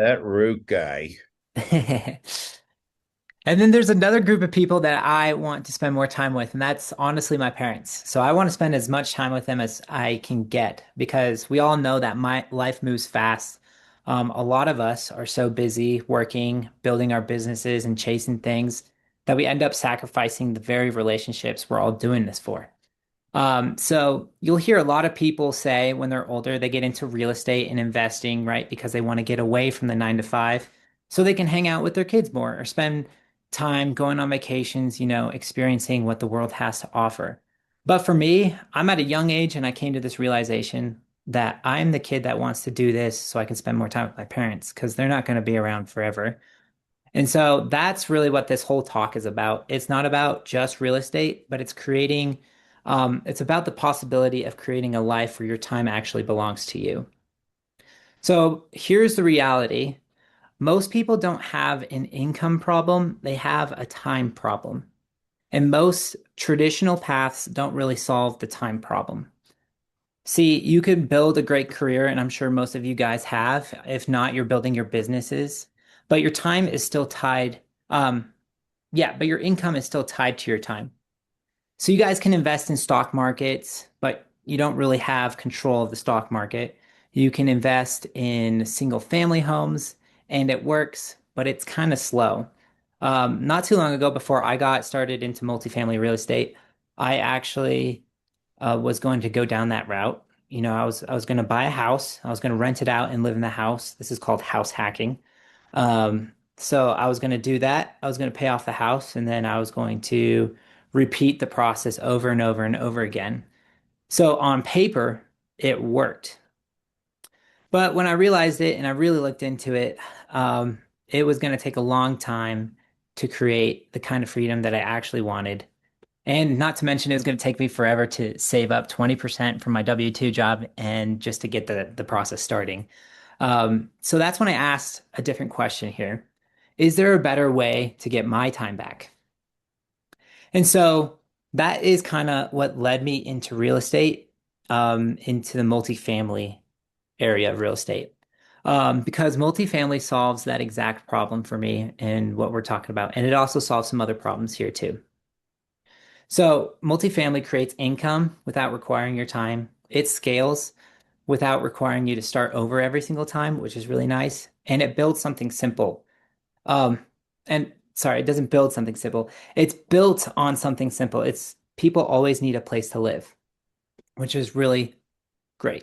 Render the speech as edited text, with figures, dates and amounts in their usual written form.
That root guy. And then there's another group of people that I want to spend more time with, and that's honestly my parents. So I want to spend as much time with them as I can get because we all know that my life moves fast. A lot of us are so busy working, building our businesses, and chasing things that we end up sacrificing the very relationships we're all doing this for. So you'll hear a lot of people say when they're older, they get into real estate and investing, right? Because they want to get away from the 9 to 5 so they can hang out with their kids more or spend time going on vacations, experiencing what the world has to offer. But for me, I'm at a young age and I came to this realization that I'm the kid that wants to do this so I can spend more time with my parents because they're not going to be around forever. And so that's really what this whole talk is about. It's not about just real estate, but it's about the possibility of creating a life where your time actually belongs to you. So here's the reality. Most people don't have an income problem, they have a time problem. And most traditional paths don't really solve the time problem. See, you could build a great career, and I'm sure most of you guys have. If not, you're building your businesses, but your time is still tied. Yeah, but your income is still tied to your time. So you guys can invest in stock markets, but you don't really have control of the stock market. You can invest in single family homes, and it works, but it's kind of slow. Not too long ago, before I got started into multifamily real estate, I actually was going to go down that route. I was going to buy a house. I was going to rent it out and live in the house. This is called house hacking. So I was going to do that. I was going to pay off the house, and then I was going to repeat the process over and over and over again. So on paper, it worked. But when I realized it and I really looked into it, it was going to take a long time to create the kind of freedom that I actually wanted. And not to mention, it was going to take me forever to save up 20% from my W-2 job and just to get the process starting. So that's when I asked a different question here. Is there a better way to get my time back? And so that is kind of what led me into real estate, into the multifamily area of real estate. Because multifamily solves that exact problem for me and what we're talking about. And it also solves some other problems here too. So multifamily creates income without requiring your time. It scales without requiring you to start over every single time, which is really nice. And it builds something simple. And sorry, it doesn't build something simple. It's built on something simple. It's people always need a place to live, which is really great.